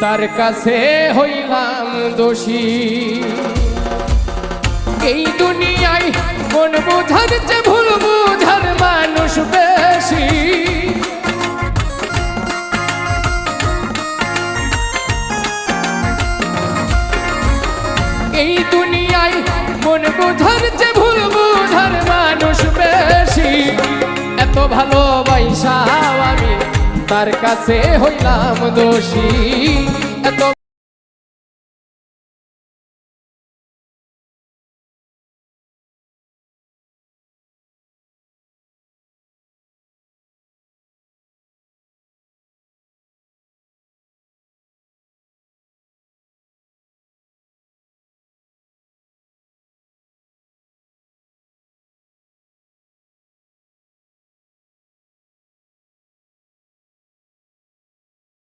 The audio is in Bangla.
তার কাছে হইলাম দোষী। এই দুনিয়ায় মন বোঝার চেয়ে ভুল বোঝার মানুষ বেশি। এই দুনিয়ায় মন বোঝার চেয়ে ভুল বোঝার মানুষ বেশি। এত ভালোবাসা আমি তার কাছে হইলাম দোষী। এত